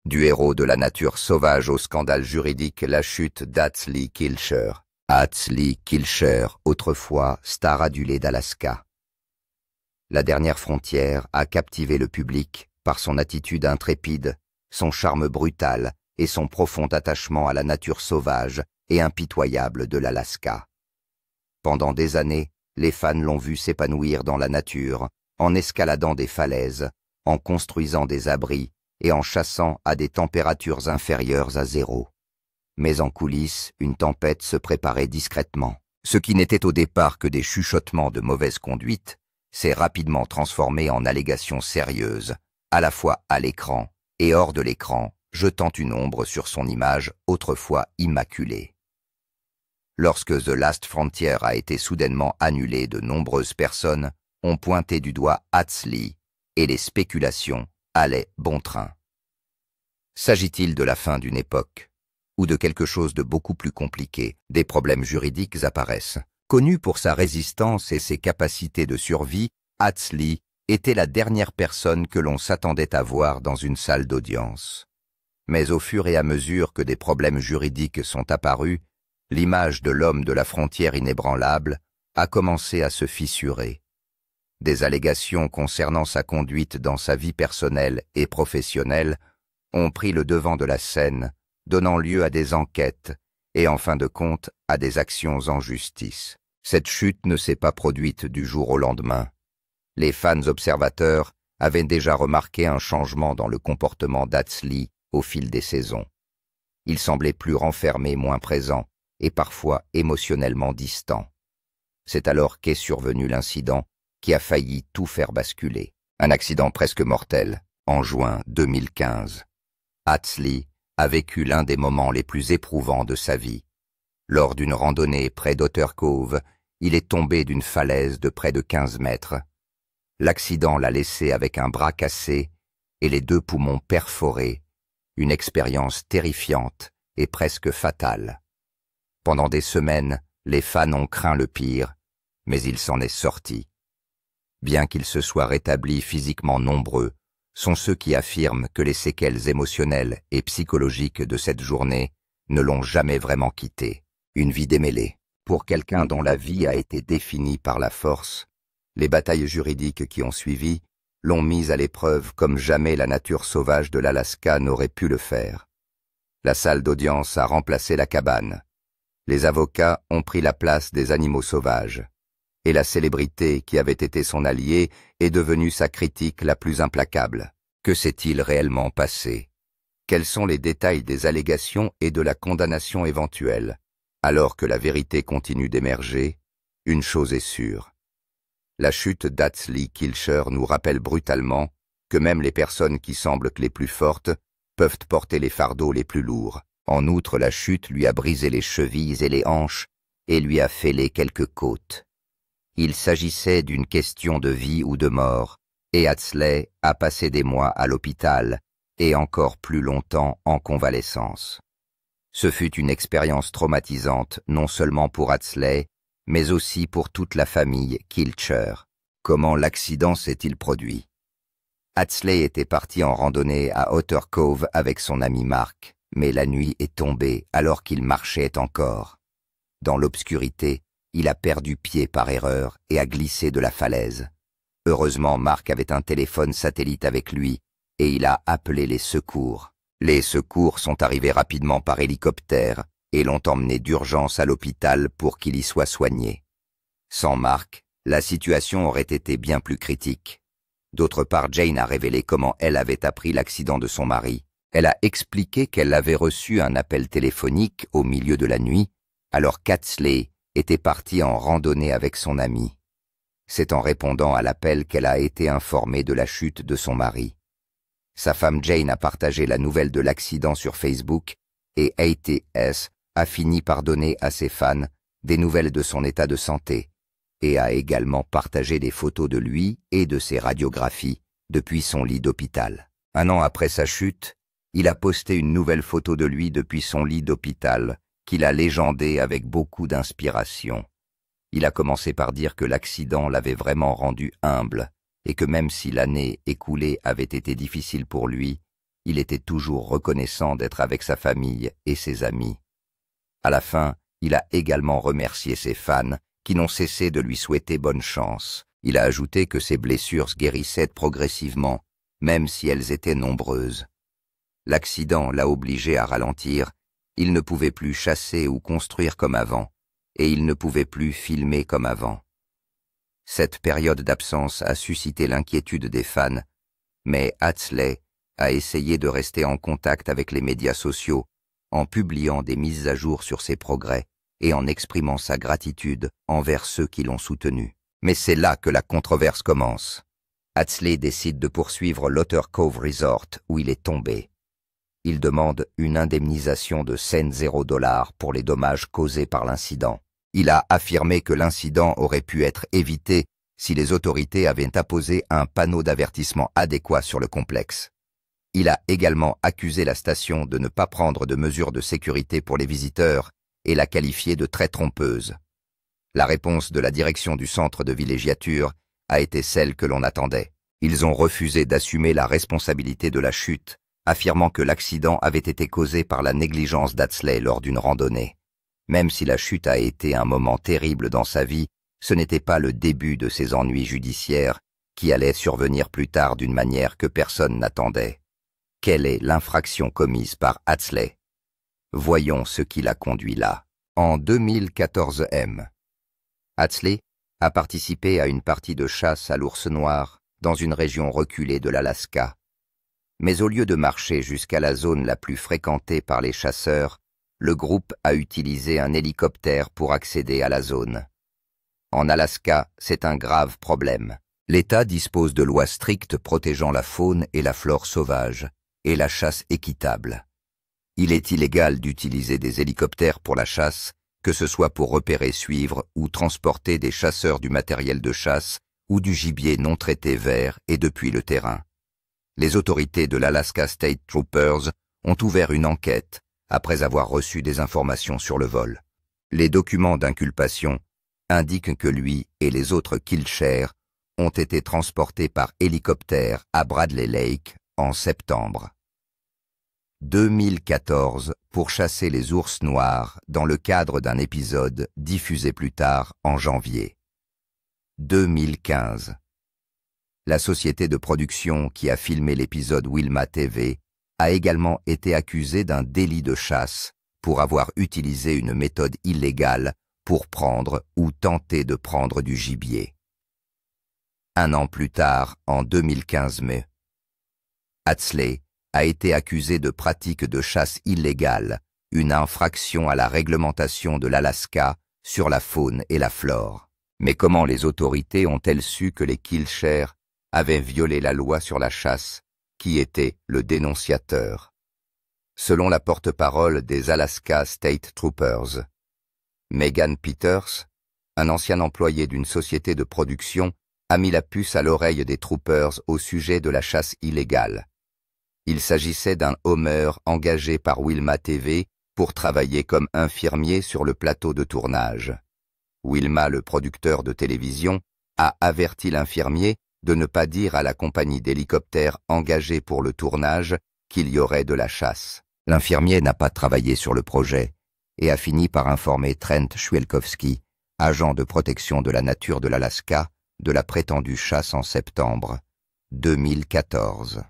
Du héros de la nature sauvage au scandale juridique, la chute d'Atsley Kilcher. Atsley Kilcher, autrefois star adulée d'Alaska. La dernière frontière a captivé le public par son attitude intrépide, son charme brutal et son profond attachement à la nature sauvage et impitoyable de l'Alaska. Pendant des années, les fans l'ont vu s'épanouir dans la nature, en escaladant des falaises, en construisant des abris et en chassant à des températures inférieures à 0. Mais en coulisses, une tempête se préparait discrètement. Ce qui n'était au départ que des chuchotements de mauvaise conduite s'est rapidement transformé en allégations sérieuses, à la fois à l'écran et hors de l'écran, jetant une ombre sur son image autrefois immaculée. Lorsque The Last Frontier a été soudainement annulé, de nombreuses personnes ont pointé du doigt Atsley et les spéculations allaient bon train. S'agit-il de la fin d'une époque ou de quelque chose de beaucoup plus compliqué? Des problèmes juridiques apparaissent. Connu pour sa résistance et ses capacités de survie, Atsley était la dernière personne que l'on s'attendait à voir dans une salle d'audience. Mais au fur et à mesure que des problèmes juridiques sont apparus, l'image de l'homme de la frontière inébranlable a commencé à se fissurer. Des allégations concernant sa conduite dans sa vie personnelle et professionnelle ont pris le devant de la scène, donnant lieu à des enquêtes et en fin de compte à des actions en justice. Cette chute ne s'est pas produite du jour au lendemain. Les fans observateurs avaient déjà remarqué un changement dans le comportement d'Atsley au fil des saisons. Il semblait plus renfermé, moins présent et parfois émotionnellement distant. C'est alors qu'est survenu l'incident qui a failli tout faire basculer. Un accident presque mortel, en juin 2015. Atsley a vécu l'un des moments les plus éprouvants de sa vie. Lors d'une randonnée près d'Otter Cove, il est tombé d'une falaise de près de 15 mètres. L'accident l'a laissé avec un bras cassé et les 2 poumons perforés, une expérience terrifiante et presque fatale. Pendant des semaines, les fans ont craint le pire, mais il s'en est sorti. Bien qu'il se soit rétabli physiquement, nombreux sont ceux qui affirment que les séquelles émotionnelles et psychologiques de cette journée ne l'ont jamais vraiment quitté. Une vie démêlée. Pour quelqu'un dont la vie a été définie par la force, les batailles juridiques qui ont suivi l'ont mise à l'épreuve comme jamais la nature sauvage de l'Alaska n'aurait pu le faire. La salle d'audience a remplacé la cabane. Les avocats ont pris la place des animaux sauvages. Et la célébrité qui avait été son allié est devenue sa critique la plus implacable. Que s'est-il réellement passé? Quels sont les détails des allégations et de la condamnation éventuelle? Alors que la vérité continue d'émerger, une chose est sûre. La chute d'Atsley Kilcher nous rappelle brutalement que même les personnes qui semblent les plus fortes peuvent porter les fardeaux les plus lourds. En outre, la chute lui a brisé les chevilles et les hanches et lui a fêlé quelques côtes. Il s'agissait d'une question de vie ou de mort, et Atsley a passé des mois à l'hôpital et encore plus longtemps en convalescence. Ce fut une expérience traumatisante non seulement pour Atsley, mais aussi pour toute la famille Kilcher. Comment l'accident s'est-il produit? Atsley était parti en randonnée à Otter Cove avec son ami Mark, mais la nuit est tombée alors qu'il marchait encore. Dans l'obscurité, il a perdu pied par erreur et a glissé de la falaise. Heureusement, Mark avait un téléphone satellite avec lui et il a appelé les secours. Les secours sont arrivés rapidement par hélicoptère et l'ont emmené d'urgence à l'hôpital pour qu'il y soit soigné. Sans Mark, la situation aurait été bien plus critique. D'autre part, Jane a révélé comment elle avait appris l'accident de son mari. Elle a expliqué qu'elle avait reçu un appel téléphonique au milieu de la nuit, alors qu'Atsley était partie en randonnée avec son ami. C'est en répondant à l'appel qu'elle a été informée de la chute de son mari. Sa femme Jane a partagé la nouvelle de l'accident sur Facebook et ATS a fini par donner à ses fans des nouvelles de son état de santé et a également partagé des photos de lui et de ses radiographies depuis son lit d'hôpital. 1 an après sa chute, il a posté une nouvelle photo de lui depuis son lit d'hôpital qu'il a légendé avec beaucoup d'inspiration. Il a commencé par dire que l'accident l'avait vraiment rendu humble et que même si l'année écoulée avait été difficile pour lui, Il était toujours reconnaissant d'être avec sa famille et ses amis. À la fin, il a également remercié ses fans, qui n'ont cessé de lui souhaiter bonne chance. Il a ajouté que ses blessures guérissaient progressivement, même si elles étaient nombreuses. L'accident l'a obligé à ralentir, il ne pouvait plus chasser ou construire comme avant, et il ne pouvait plus filmer comme avant. Cette période d'absence a suscité l'inquiétude des fans, mais Hatsley a essayé de rester en contact avec les médias sociaux, en publiant des mises à jour sur ses progrès et en exprimant sa gratitude envers ceux qui l'ont soutenu. Mais c'est là que la controverse commence. Hatsley décide de poursuivre l'Otter Cove Resort où il est tombé. Il demande une indemnisation de $0 pour les dommages causés par l'incident. Il a affirmé que l'incident aurait pu être évité si les autorités avaient apposé un panneau d'avertissement adéquat sur le complexe. Il a également accusé la station de ne pas prendre de mesures de sécurité pour les visiteurs et l'a qualifiée de très trompeuse. La réponse de la direction du centre de villégiature a été celle que l'on attendait. Ils ont refusé d'assumer la responsabilité de la chute, affirmant que l'accident avait été causé par la négligence d'Hatsley lors d'une randonnée. Même si la chute a été un moment terrible dans sa vie, ce n'était pas le début de ses ennuis judiciaires qui allaient survenir plus tard d'une manière que personne n'attendait. Quelle est l'infraction commise par Hatsley? Voyons ce qui l'a conduit là. En 2014 Hatsley a participé à une partie de chasse à l'ours noir dans une région reculée de l'Alaska. Mais au lieu de marcher jusqu'à la zone la plus fréquentée par les chasseurs, le groupe a utilisé un hélicoptère pour accéder à la zone. En Alaska, c'est un grave problème. L'État dispose de lois strictes protégeant la faune et la flore sauvage, et la chasse équitable. Il est illégal d'utiliser des hélicoptères pour la chasse, que ce soit pour repérer, suivre ou transporter des chasseurs du matériel de chasse ou du gibier non traité vers et depuis le terrain. Les autorités de l'Alaska State Troopers ont ouvert une enquête après avoir reçu des informations sur le vol. Les documents d'inculpation indiquent que lui et les autres killshare ont été transportés par hélicoptère à Bradley Lake en septembre 2014 pour chasser les ours noirs dans le cadre d'un épisode diffusé plus tard en janvier 2015. La société de production qui a filmé l'épisode Wilma TV a également été accusée d'un délit de chasse pour avoir utilisé une méthode illégale pour prendre ou tenter de prendre du gibier. Un an plus tard, en 2015 mai, Hatsley a été accusé de pratique de chasse illégale, une infraction à la réglementation de l'Alaska sur la faune et la flore. Mais comment les autorités ont-elles su que les killshare avaient violé la loi sur la chasse? Qui était le dénonciateur? Selon la porte-parole des Alaska State Troopers, Megan Peters, un ancien employé d'une société de production, a mis la puce à l'oreille des troopers au sujet de la chasse illégale. Il s'agissait d'un Homer engagé par Wilma TV pour travailler comme infirmier sur le plateau de tournage. Wilma, le producteur de télévision, a averti l'infirmier de ne pas dire à la compagnie d'hélicoptères engagée pour le tournage qu'il y aurait de la chasse. L'infirmier n'a pas travaillé sur le projet et a fini par informer Trent Schwielkowski, agent de protection de la nature de l'Alaska, de la prétendue chasse en septembre 2014.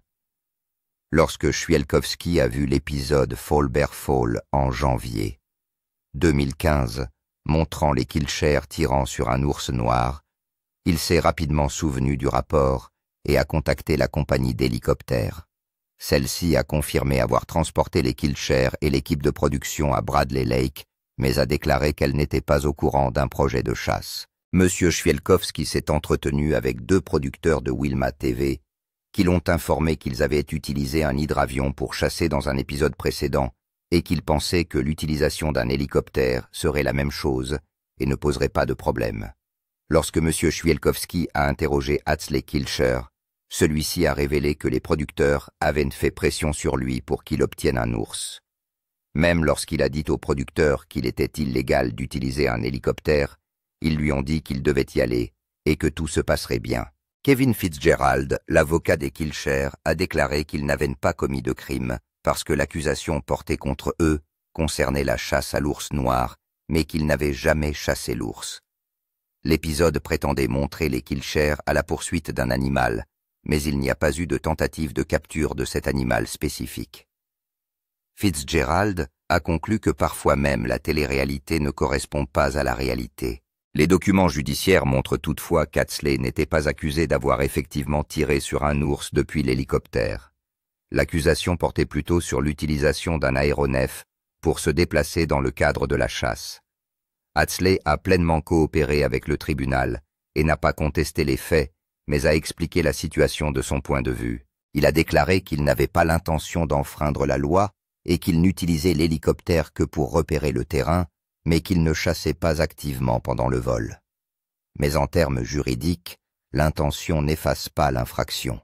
Lorsque Schwielkowski a vu l'épisode Fall Bear Fall en janvier 2015, montrant les killshare tirant sur un ours noir, il s'est rapidement souvenu du rapport et a contacté la compagnie d'hélicoptères. Celle-ci a confirmé avoir transporté les killshare et l'équipe de production à Bradley Lake, mais a déclaré qu'elle n'était pas au courant d'un projet de chasse. Monsieur Schwielkowski s'est entretenu avec 2 producteurs de Wilma TV qui l'ont informé qu'ils avaient utilisé un hydravion pour chasser dans un épisode précédent et qu'ils pensaient que l'utilisation d'un hélicoptère serait la même chose et ne poserait pas de problème. Lorsque M. Schwielkowski a interrogé Hatsley Killshare, celui-ci a révélé que les producteurs avaient fait pression sur lui pour qu'il obtienne un ours. Même lorsqu'il a dit aux producteurs qu'il était illégal d'utiliser un hélicoptère, ils lui ont dit qu'il devait y aller et que tout se passerait bien. Kevin Fitzgerald, l'avocat des Kilshare, a déclaré qu'ils n'avaient pas commis de crime parce que l'accusation portée contre eux concernait la chasse à l'ours noir, mais qu'ils n'avaient jamais chassé l'ours. L'épisode prétendait montrer les Kilshare à la poursuite d'un animal, mais il n'y a pas eu de tentative de capture de cet animal spécifique. Fitzgerald a conclu que parfois même la télé-réalité ne correspond pas à la réalité. Les documents judiciaires montrent toutefois qu'Atsley n'était pas accusé d'avoir effectivement tiré sur un ours depuis l'hélicoptère. L'accusation portait plutôt sur l'utilisation d'un aéronef pour se déplacer dans le cadre de la chasse. Atsley a pleinement coopéré avec le tribunal et n'a pas contesté les faits, mais a expliqué la situation de son point de vue. Il a déclaré qu'il n'avait pas l'intention d'enfreindre la loi et qu'il n'utilisait l'hélicoptère que pour repérer le terrain, mais qu'il ne chassait pas activement pendant le vol. Mais en termes juridiques, l'intention n'efface pas l'infraction.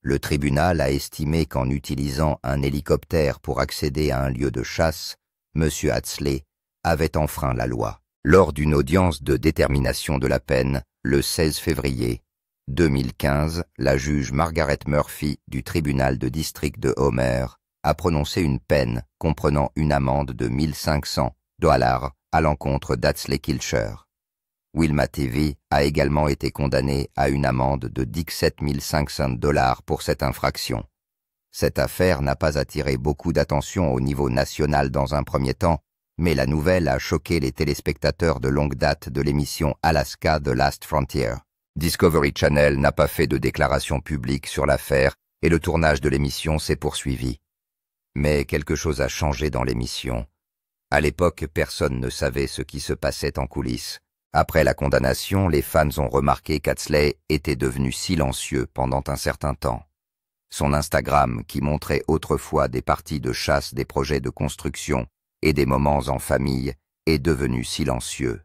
Le tribunal a estimé qu'en utilisant un hélicoptère pour accéder à un lieu de chasse, M. Atsley avait enfreint la loi. Lors d'une audience de détermination de la peine, le 16 février 2015, la juge Margaret Murphy du tribunal de district de Homer a prononcé une peine comprenant une amende de $1 500 à l'encontre d'Atsley Kilshare. Wilma TV a également été condamné à une amende de $17 500 pour cette infraction. Cette affaire n'a pas attiré beaucoup d'attention au niveau national dans un premier temps, mais la nouvelle a choqué les téléspectateurs de longue date de l'émission Alaska The Last Frontier. Discovery Channel n'a pas fait de déclaration publique sur l'affaire et le tournage de l'émission s'est poursuivi. Mais quelque chose a changé dans l'émission. À l'époque, personne ne savait ce qui se passait en coulisses. Après la condamnation, les fans ont remarqué qu'Atsley était devenu silencieux pendant un certain temps. Son Instagram, qui montrait autrefois des parties de chasse, des projets de construction et des moments en famille, est devenu silencieux.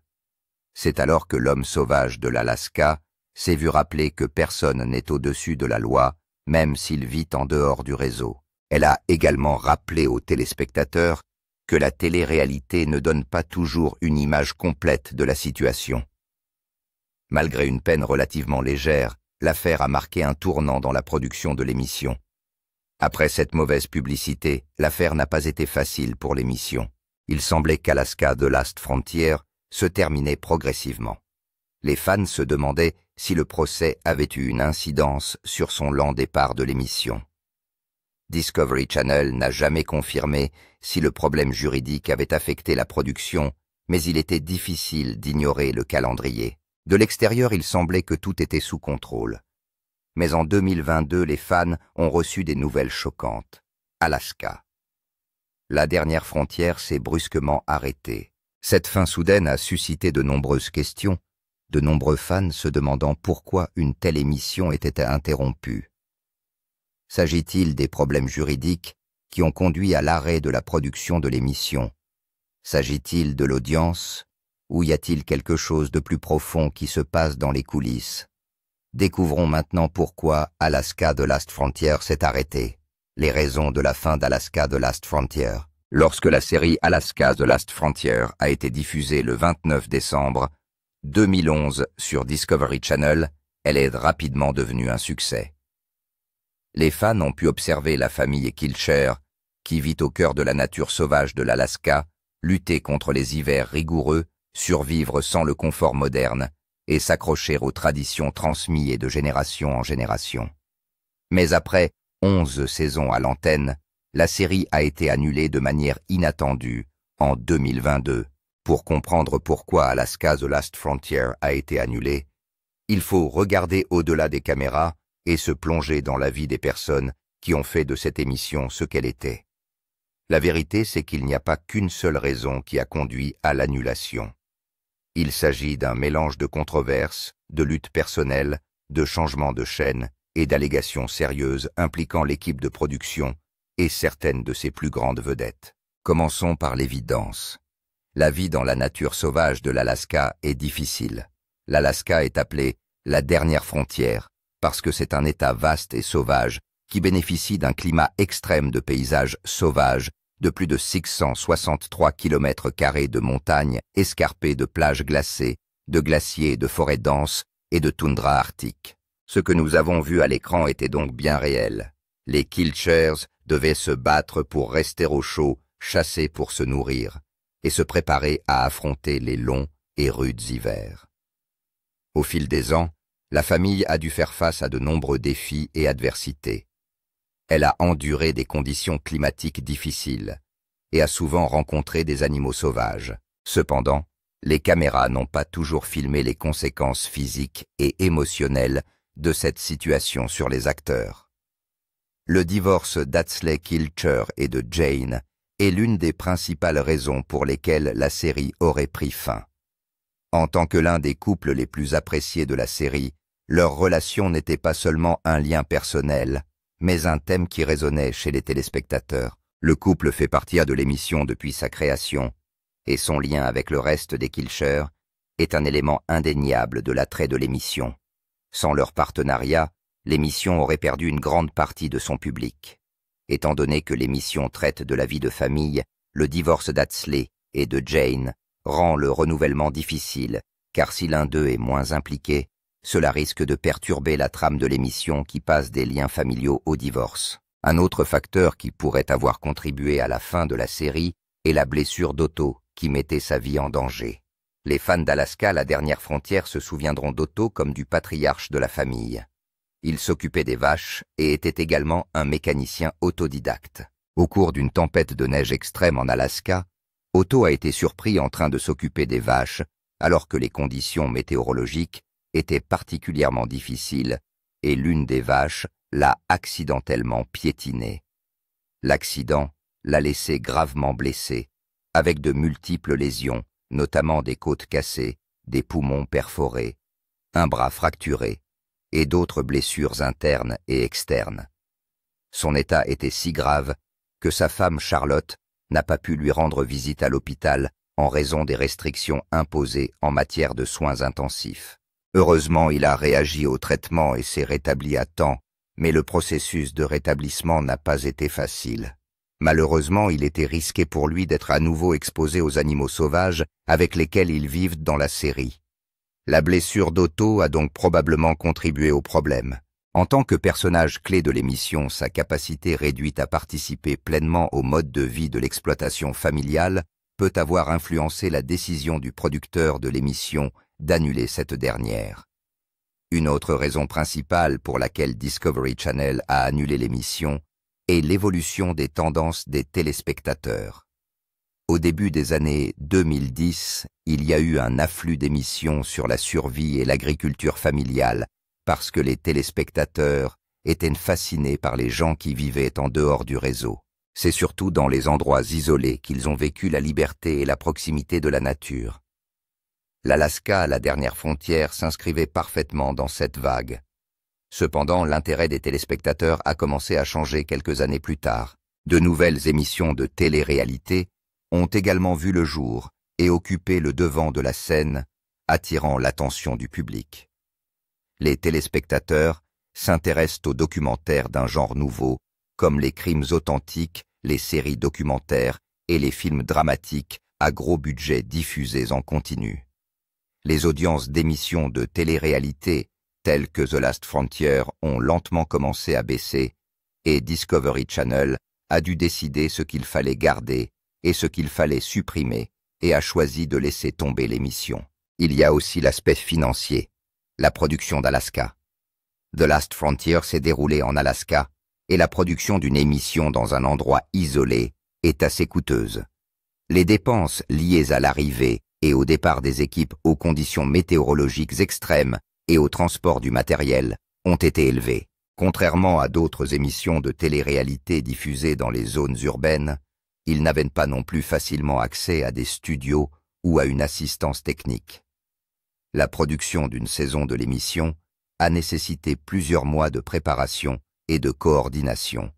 C'est alors que l'homme sauvage de l'Alaska s'est vu rappeler que personne n'est au-dessus de la loi, même s'il vit en dehors du réseau. Elle a également rappelé aux téléspectateurs que la télé-réalité ne donne pas toujours une image complète de la situation. Malgré une peine relativement légère, l'affaire a marqué un tournant dans la production de l'émission. Après cette mauvaise publicité, l'affaire n'a pas été facile pour l'émission. Il semblait qu'Alaska The Last Frontier se terminait progressivement. Les fans se demandaient si le procès avait eu une incidence sur son lent départ de l'émission. Discovery Channel n'a jamais confirmé si le problème juridique avait affecté la production, mais il était difficile d'ignorer le calendrier. De l'extérieur, il semblait que tout était sous contrôle. Mais en 2022, les fans ont reçu des nouvelles choquantes. Alaska. La dernière frontière s'est brusquement arrêtée. Cette fin soudaine a suscité de nombreuses questions, de nombreux fans se demandant pourquoi une telle émission était interrompue. S'agit-il des problèmes juridiques qui ont conduit à l'arrêt de la production de l'émission? S'agit-il de l'audience? Ou y a-t-il quelque chose de plus profond qui se passe dans les coulisses? Découvrons maintenant pourquoi Alaska The Last Frontier s'est arrêté. Les raisons de la fin d'Alaska The Last Frontier. Lorsque la série Alaska The Last Frontier a été diffusée le 29 décembre 2011 sur Discovery Channel, elle est rapidement devenue un succès. Les fans ont pu observer la famille Kilshare, qui vit au cœur de la nature sauvage de l'Alaska, lutter contre les hivers rigoureux, survivre sans le confort moderne et s'accrocher aux traditions transmises de génération en génération. Mais après 11 saisons à l'antenne, la série a été annulée de manière inattendue en 2022. Pour comprendre pourquoi Alaska The Last Frontier a été annulée, il faut regarder au-delà des caméras et se plonger dans la vie des personnes qui ont fait de cette émission ce qu'elle était. La vérité, c'est qu'il n'y a pas qu'une seule raison qui a conduit à l'annulation. Il s'agit d'un mélange de controverses, de luttes personnelles, de changements de chaîne et d'allégations sérieuses impliquant l'équipe de production et certaines de ses plus grandes vedettes. Commençons par l'évidence. La vie dans la nature sauvage de l'Alaska est difficile. L'Alaska est appelée la dernière frontière parce que c'est un État vaste et sauvage qui bénéficie d'un climat extrême de paysages sauvages, de plus de 663 km² de montagnes escarpées de plages glacées, de glaciers et de forêts denses et de toundra arctique. Ce que nous avons vu à l'écran était donc bien réel. Les Kilchers devaient se battre pour rester au chaud, chasser pour se nourrir, et se préparer à affronter les longs et rudes hivers. Au fil des ans, la famille a dû faire face à de nombreux défis et adversités. Elle a enduré des conditions climatiques difficiles et a souvent rencontré des animaux sauvages. Cependant, les caméras n'ont pas toujours filmé les conséquences physiques et émotionnelles de cette situation sur les acteurs. Le divorce d'Atsley Kilcher et de Jane est l'une des principales raisons pour lesquelles la série aurait pris fin. En tant que l'un des couples les plus appréciés de la série, leur relation n'était pas seulement un lien personnel, mais un thème qui résonnait chez les téléspectateurs. Le couple fait partie de l'émission depuis sa création, et son lien avec le reste des Kilcher est un élément indéniable de l'attrait de l'émission. Sans leur partenariat, l'émission aurait perdu une grande partie de son public. Étant donné que l'émission traite de la vie de famille, le divorce d'Atsley et de Jane rend le renouvellement difficile, car si l'un d'eux est moins impliqué, cela risque de perturber la trame de l'émission qui passe des liens familiaux au divorce. Un autre facteur qui pourrait avoir contribué à la fin de la série est la blessure d'Otto, qui mettait sa vie en danger. Les fans d'Alaska, la dernière frontière, se souviendront d'Otto comme du patriarche de la famille. Il s'occupait des vaches et était également un mécanicien autodidacte. Au cours d'une tempête de neige extrême en Alaska, Otto a été surpris en train de s'occuper des vaches alors que les conditions météorologiques étaient particulièrement difficiles et l'une des vaches l'a accidentellement piétiné. L'accident l'a laissé gravement blessé, avec de multiples lésions, notamment des côtes cassées, des poumons perforés, un bras fracturé et d'autres blessures internes et externes. Son état était si grave que sa femme Charlotte n'a pas pu lui rendre visite à l'hôpital en raison des restrictions imposées en matière de soins intensifs. Heureusement, il a réagi au traitement et s'est rétabli à temps, mais le processus de rétablissement n'a pas été facile. Malheureusement, il était risqué pour lui d'être à nouveau exposé aux animaux sauvages avec lesquels ils vivent dans la série. La blessure d'Otto a donc probablement contribué au problème. En tant que personnage clé de l'émission, sa capacité réduite à participer pleinement au mode de vie de l'exploitation familiale peut avoir influencé la décision du producteur de l'émission d'annuler cette dernière. Une autre raison principale pour laquelle Discovery Channel a annulé l'émission est l'évolution des tendances des téléspectateurs. Au début des années 2010, il y a eu un afflux d'émissions sur la survie et l'agriculture familiale parce que les téléspectateurs étaient fascinés par les gens qui vivaient en dehors du réseau. C'est surtout dans les endroits isolés qu'ils ont vécu la liberté et la proximité de la nature. L'Alaska, la dernière frontière, s'inscrivait parfaitement dans cette vague. Cependant, l'intérêt des téléspectateurs a commencé à changer quelques années plus tard. De nouvelles émissions de télé-réalité ont également vu le jour et occupé le devant de la scène, attirant l'attention du public. Les téléspectateurs s'intéressent aux documentaires d'un genre nouveau, comme les crimes authentiques, les séries documentaires et les films dramatiques à gros budget diffusés en continu. Les audiences d'émissions de télé-réalité telles que The Last Frontier ont lentement commencé à baisser et Discovery Channel a dû décider ce qu'il fallait garder et ce qu'il fallait supprimer et a choisi de laisser tomber l'émission. Il y a aussi l'aspect financier, la production d'Alaska. The Last Frontier s'est déroulé en Alaska et la production d'une émission dans un endroit isolé est assez coûteuse. Les dépenses liées à l'arrivée et au départ des équipes aux conditions météorologiques extrêmes et au transport du matériel ont été élevées. Contrairement à d'autres émissions de télé-réalité diffusées dans les zones urbaines, ils n'avaient pas non plus facilement accès à des studios ou à une assistance technique. La production d'une saison de l'émission a nécessité plusieurs mois de préparation et de coordination.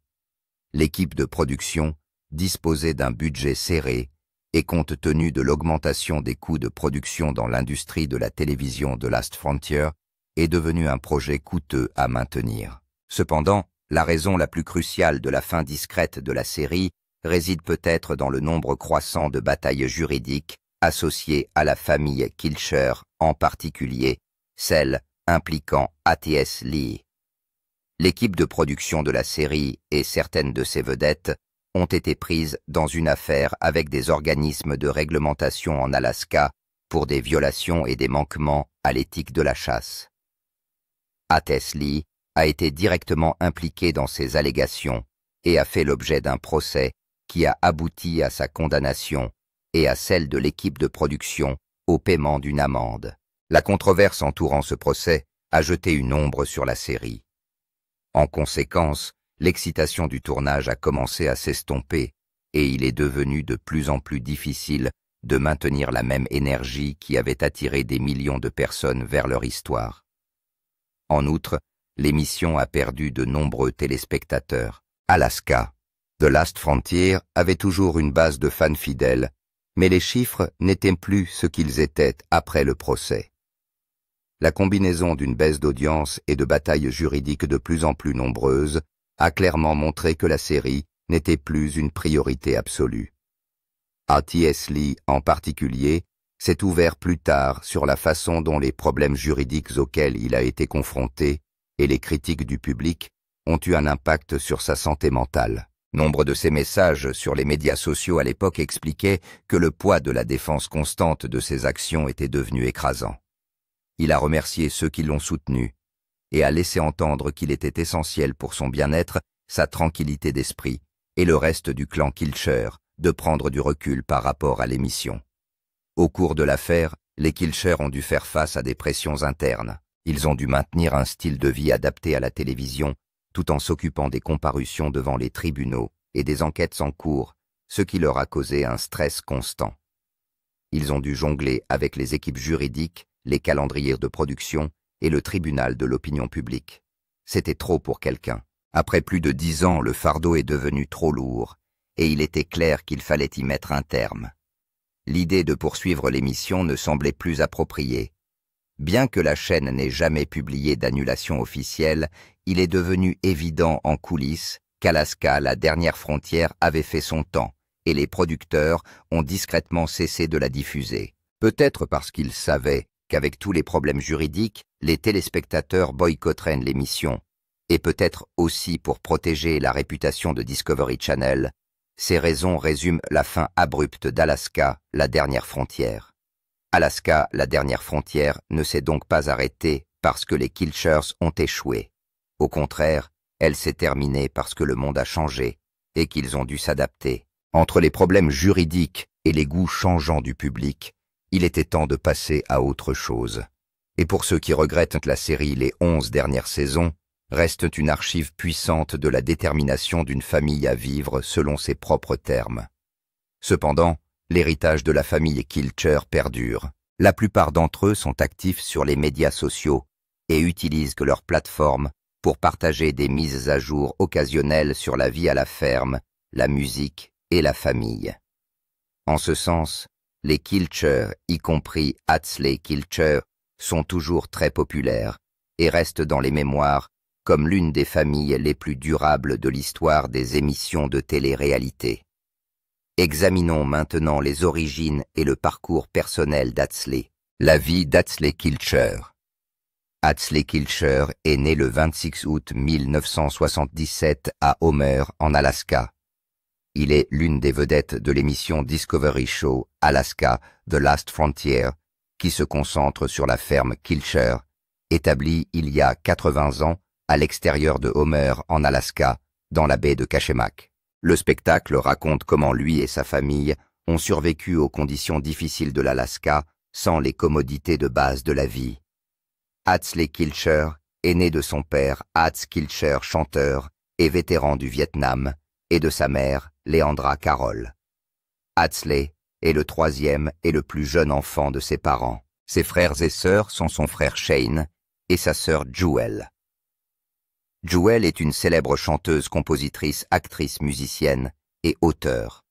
L'équipe de production disposait d'un budget serré et compte tenu de l'augmentation des coûts de production dans l'industrie de la télévision de Last Frontier, est devenu un projet coûteux à maintenir. Cependant, la raison la plus cruciale de la fin discrète de la série réside peut-être dans le nombre croissant de batailles juridiques associées à la famille Kilcher, en particulier celle impliquant A.T.S. Lee. L'équipe de production de la série et certaines de ses vedettes ont été prises dans une affaire avec des organismes de réglementation en Alaska pour des violations et des manquements à l'éthique de la chasse. A.T.S. Lee a été directement impliqué dans ces allégations et a fait l'objet d'un procès qui a abouti à sa condamnation et à celle de l'équipe de production au paiement d'une amende. La controverse entourant ce procès a jeté une ombre sur la série. En conséquence, l'excitation du tournage a commencé à s'estomper et il est devenu de plus en plus difficile de maintenir la même énergie qui avait attiré des millions de personnes vers leur histoire. En outre, l'émission a perdu de nombreux téléspectateurs. Alaska, The Last Frontier avait toujours une base de fans fidèles, mais les chiffres n'étaient plus ce qu'ils étaient après le procès. La combinaison d'une baisse d'audience et de batailles juridiques de plus en plus nombreuses a clairement montré que la série n'était plus une priorité absolue. A.T.S. Lee, en particulier, s'est ouvert plus tard sur la façon dont les problèmes juridiques auxquels il a été confronté et les critiques du public ont eu un impact sur sa santé mentale. Nombre de ses messages sur les médias sociaux à l'époque expliquaient que le poids de la défense constante de ses actions était devenu écrasant. Il a remercié ceux qui l'ont soutenu et a laissé entendre qu'il était essentiel pour son bien-être, sa tranquillité d'esprit et le reste du clan Kilcher de prendre du recul par rapport à l'émission. Au cours de l'affaire, les Kilcher ont dû faire face à des pressions internes. Ils ont dû maintenir un style de vie adapté à la télévision tout en s'occupant des comparutions devant les tribunaux et des enquêtes en cours, ce qui leur a causé un stress constant. Ils ont dû jongler avec les équipes juridiques, les calendriers de production et le tribunal de l'opinion publique. C'était trop pour quelqu'un. Après plus de 10 ans, le fardeau est devenu trop lourd, et il était clair qu'il fallait y mettre un terme. L'idée de poursuivre l'émission ne semblait plus appropriée. Bien que la chaîne n'ait jamais publié d'annulation officielle, il est devenu évident en coulisses qu'Alaska, la dernière frontière, avait fait son temps, et les producteurs ont discrètement cessé de la diffuser. Peut-être parce qu'ils savaient qu'avec tous les problèmes juridiques, les téléspectateurs boycotteraient l'émission, et peut-être aussi pour protéger la réputation de Discovery Channel. Ces raisons résument la fin abrupte d'Alaska, la dernière frontière. Alaska, la dernière frontière, ne s'est donc pas arrêtée parce que les Kilchers ont échoué. Au contraire, elle s'est terminée parce que le monde a changé et qu'ils ont dû s'adapter. Entre les problèmes juridiques et les goûts changeants du public, il était temps de passer à autre chose. Et pour ceux qui regrettent la série, les 11 dernières saisons restent une archive puissante de la détermination d'une famille à vivre selon ses propres termes. Cependant, l'héritage de la famille Kilcher perdure. La plupart d'entre eux sont actifs sur les médias sociaux et utilisent que leur plateforme pour partager des mises à jour occasionnelles sur la vie à la ferme, la musique et la famille. En ce sens, les Kilcher, y compris Atsley Kilcher, sont toujours très populaires et restent dans les mémoires comme l'une des familles les plus durables de l'histoire des émissions de télé-réalité. Examinons maintenant les origines et le parcours personnel d'Atsley. La vie d'Atsley Kilcher. Atsley Kilcher est né le 26 août 1977 à Homer, en Alaska. Il est l'une des vedettes de l'émission Discovery Show Alaska, The Last Frontier, qui se concentre sur la ferme Kilcher, établie il y a 80 ans à l'extérieur de Homer, en Alaska, dans la baie de Kachemak. Le spectacle raconte comment lui et sa famille ont survécu aux conditions difficiles de l'Alaska sans les commodités de base de la vie. Atsley Kilcher est né de son père, Ats Kilcher, chanteur et vétéran du Vietnam, et de sa mère, Leandra Carroll. Atsley est le troisième et le plus jeune enfant de ses parents. Ses frères et sœurs sont son frère Shane et sa sœur Jewel. Jewel est une célèbre chanteuse, compositrice, actrice, musicienne et auteure.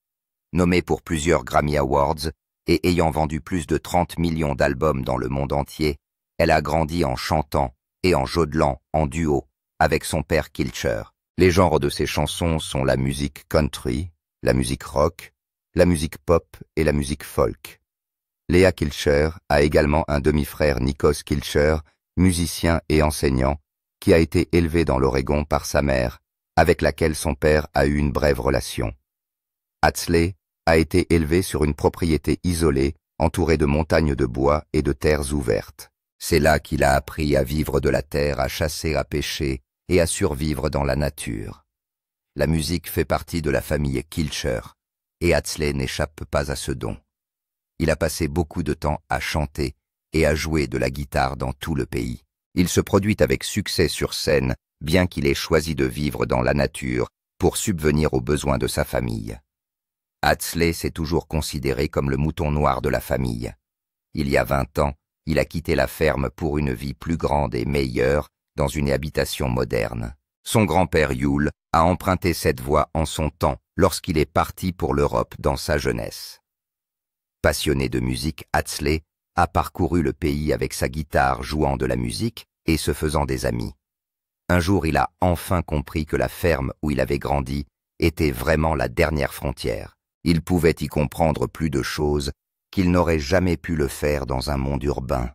Nommée pour plusieurs Grammy Awards et ayant vendu plus de 30 millions d'albums dans le monde entier, elle a grandi en chantant et en jodelant en duo avec son père Kilcher. Les genres de ses chansons sont la musique country, la musique rock, la musique pop et la musique folk. Leah Kilcher a également un demi-frère, Nikos Kilcher, musicien et enseignant, qui a été élevé dans l'Oregon par sa mère, avec laquelle son père a eu une brève relation. Hatsley a été élevé sur une propriété isolée, entourée de montagnes de bois et de terres ouvertes. C'est là qu'il a appris à vivre de la terre, à chasser, à pêcher et à survivre dans la nature. La musique fait partie de la famille Kilcher, et Hatsley n'échappe pas à ce don. Il a passé beaucoup de temps à chanter et à jouer de la guitare dans tout le pays. Il se produit avec succès sur scène, bien qu'il ait choisi de vivre dans la nature pour subvenir aux besoins de sa famille. Hatsley s'est toujours considéré comme le mouton noir de la famille. Il y a 20 ans, il a quitté la ferme pour une vie plus grande et meilleure dans une habitation moderne. Son grand-père Yule a emprunté cette voie en son temps lorsqu'il est parti pour l'Europe dans sa jeunesse. Passionné de musique, Hatsley a parcouru le pays avec sa guitare jouant de la musique et se faisant des amis. Un jour, il a enfin compris que la ferme où il avait grandi était vraiment la dernière frontière. Il pouvait y comprendre plus de choses qu'il n'aurait jamais pu le faire dans un monde urbain.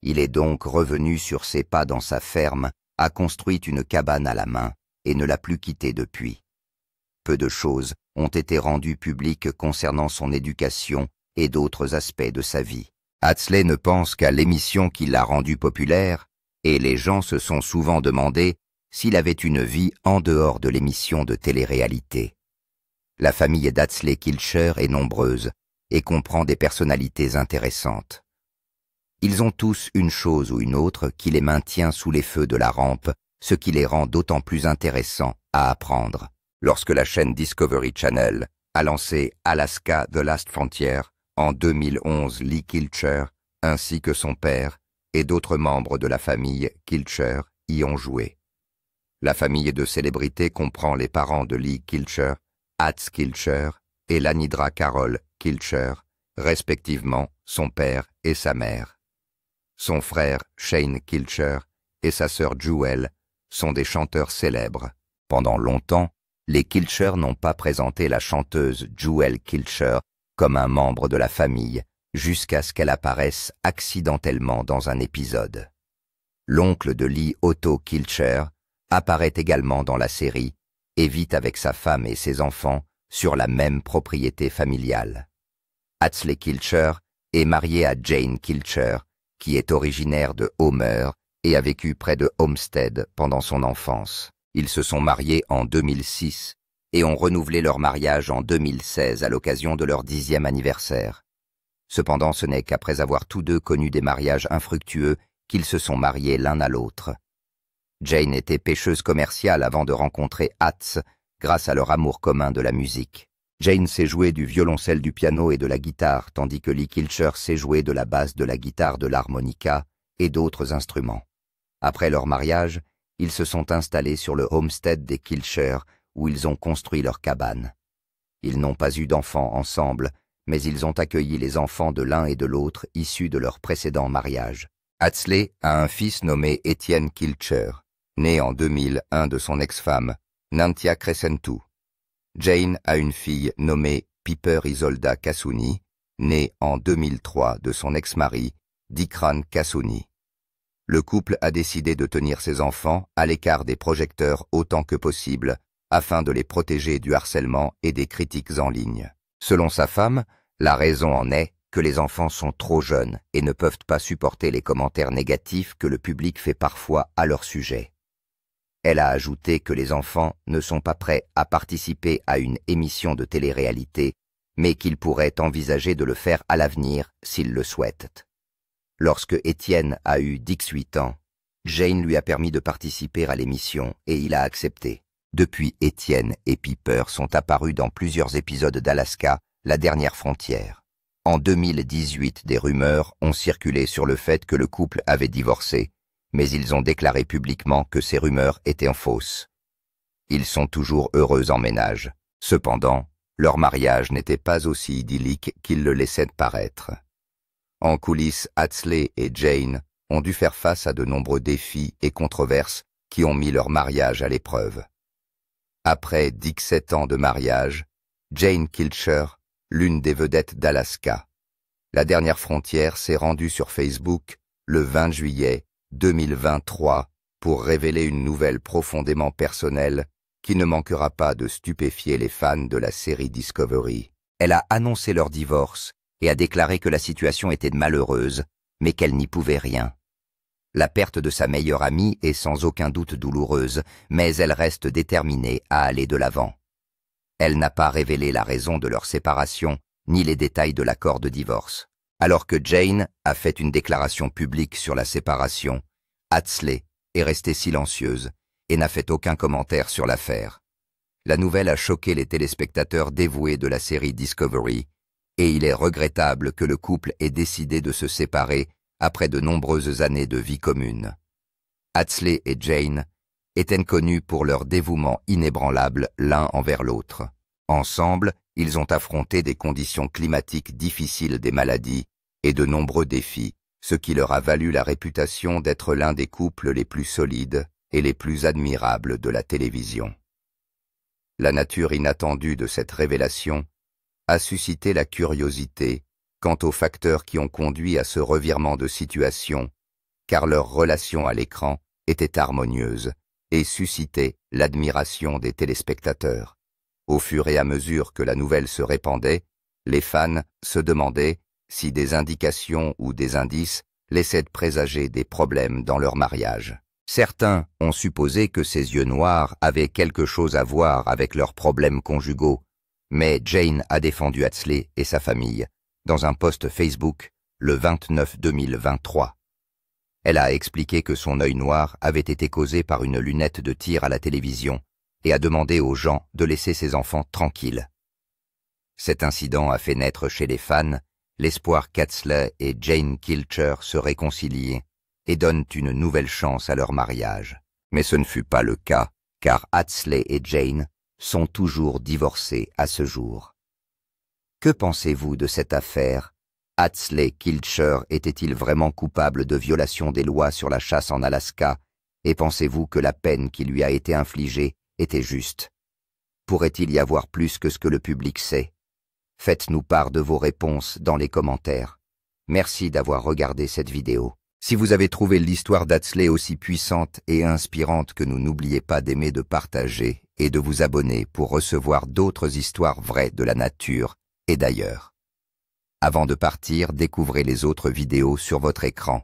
Il est donc revenu sur ses pas dans sa ferme, a construit une cabane à la main et ne l'a plus quittée depuis. Peu de choses ont été rendues publiques concernant son éducation et d'autres aspects de sa vie. Hatsley ne pense qu'à l'émission qui l'a rendu populaire, et les gens se sont souvent demandé s'il avait une vie en dehors de l'émission de télé-réalité. La famille d'Hatsley Kilcher est nombreuse et comprend des personnalités intéressantes. Ils ont tous une chose ou une autre qui les maintient sous les feux de la rampe, ce qui les rend d'autant plus intéressants à apprendre. Lorsque la chaîne Discovery Channel a lancé Alaska The Last Frontier, en 2011, Lee Kilcher, ainsi que son père et d'autres membres de la famille Kilcher y ont joué. La famille de célébrités comprend les parents de Lee Kilcher, Hats Kilcher et Lanidra Carol Kilcher, respectivement son père et sa mère. Son frère Shane Kilcher et sa sœur Jewel sont des chanteurs célèbres. Pendant longtemps, les Kilcher n'ont pas présenté la chanteuse Jewel Kilcher comme un membre de la famille, jusqu'à ce qu'elle apparaisse accidentellement dans un épisode. L'oncle de Lee, Otto Kilcher, apparaît également dans la série et vit avec sa femme et ses enfants sur la même propriété familiale. Hatsley Kilcher est marié à Jane Kilcher, qui est originaire de Homer et a vécu près de Homestead pendant son enfance. Ils se sont mariés en 2006 et ont renouvelé leur mariage en 2016 à l'occasion de leur 10e anniversaire. Cependant, ce n'est qu'après avoir tous deux connu des mariages infructueux qu'ils se sont mariés l'un à l'autre. Jane était pêcheuse commerciale avant de rencontrer Hats grâce à leur amour commun de la musique. Jane sait jouer du violoncelle, du piano et de la guitare, tandis que Lee Kilcher sait jouer de la basse, de la guitare, de l'harmonica et d'autres instruments. Après leur mariage, ils se sont installés sur le homestead des Kilcher, où ils ont construit leur cabane. Ils n'ont pas eu d'enfants ensemble, mais ils ont accueilli les enfants de l'un et de l'autre issus de leur précédent mariage. Hatsley a un fils nommé Etienne Kilcher, né en 2001 de son ex-femme, Nantia Crescentu. Jane a une fille nommée Piper Isolda Kassouni, née en 2003 de son ex-mari, Dikran Kassouni. Le couple a décidé de tenir ses enfants à l'écart des projecteurs autant que possible, afin de les protéger du harcèlement et des critiques en ligne. Selon sa femme, la raison en est que les enfants sont trop jeunes et ne peuvent pas supporter les commentaires négatifs que le public fait parfois à leur sujet. Elle a ajouté que les enfants ne sont pas prêts à participer à une émission de télé-réalité, mais qu'ils pourraient envisager de le faire à l'avenir s'ils le souhaitent. Lorsque Étienne a eu 18 ans, Jane lui a permis de participer à l'émission et il a accepté. Depuis, Étienne et Piper sont apparus dans plusieurs épisodes d'Alaska, la dernière frontière. En 2018, des rumeurs ont circulé sur le fait que le couple avait divorcé, mais ils ont déclaré publiquement que ces rumeurs étaient fausses. Ils sont toujours heureux en ménage. Cependant, leur mariage n'était pas aussi idyllique qu'ils le laissaient paraître. En coulisses, Hatsley et Jane ont dû faire face à de nombreux défis et controverses qui ont mis leur mariage à l'épreuve. Après 17 ans de mariage, Jane Kilcher, l'une des vedettes d'Alaska. La dernière frontière s'est rendue sur Facebook le 20 juillet 2023 pour révéler une nouvelle profondément personnelle qui ne manquera pas de stupéfier les fans de la série Discovery. Elle a annoncé leur divorce et a déclaré que la situation était malheureuse, mais qu'elle n'y pouvait rien. La perte de sa meilleure amie est sans aucun doute douloureuse, mais elle reste déterminée à aller de l'avant. Elle n'a pas révélé la raison de leur séparation, ni les détails de l'accord de divorce. Alors que Jane a fait une déclaration publique sur la séparation, Hatsley est restée silencieuse et n'a fait aucun commentaire sur l'affaire. La nouvelle a choqué les téléspectateurs dévoués de la série Discovery, et il est regrettable que le couple ait décidé de se séparer après de nombreuses années de vie commune. Hatsley et Jane étaient connus pour leur dévouement inébranlable l'un envers l'autre. Ensemble, ils ont affronté des conditions climatiques difficiles, des maladies et de nombreux défis, ce qui leur a valu la réputation d'être l'un des couples les plus solides et les plus admirables de la télévision. La nature inattendue de cette révélation a suscité la curiosité quant aux facteurs qui ont conduit à ce revirement de situation, car leur relation à l'écran était harmonieuse et suscitait l'admiration des téléspectateurs. Au fur et à mesure que la nouvelle se répandait, les fans se demandaient si des indications ou des indices laissaient présager des problèmes dans leur mariage. Certains ont supposé que ces yeux noirs avaient quelque chose à voir avec leurs problèmes conjugaux, mais Jane a défendu Hatsley et sa famille dans un post Facebook le 29/2023. Elle a expliqué que son œil noir avait été causé par une lunette de tir à la télévision et a demandé aux gens de laisser ses enfants tranquilles. Cet incident a fait naître chez les fans l'espoir qu'Hatsley et Jane Kilcher se réconcilient et donnent une nouvelle chance à leur mariage. Mais ce ne fut pas le cas, car Hatsley et Jane sont toujours divorcés à ce jour. Que pensez-vous de cette affaire? Hatsley Kilcher était-il vraiment coupable de violation des lois sur la chasse en Alaska, et pensez-vous que la peine qui lui a été infligée était juste? Pourrait-il y avoir plus que ce que le public sait? Faites-nous part de vos réponses dans les commentaires. Merci d'avoir regardé cette vidéo. Si vous avez trouvé l'histoire d'Hatsley aussi puissante et inspirante que nous, n'oubliez pas d'aimer, de partager et de vous abonner pour recevoir d'autres histoires vraies de la nature et d'ailleurs. Avant de partir, découvrez les autres vidéos sur votre écran.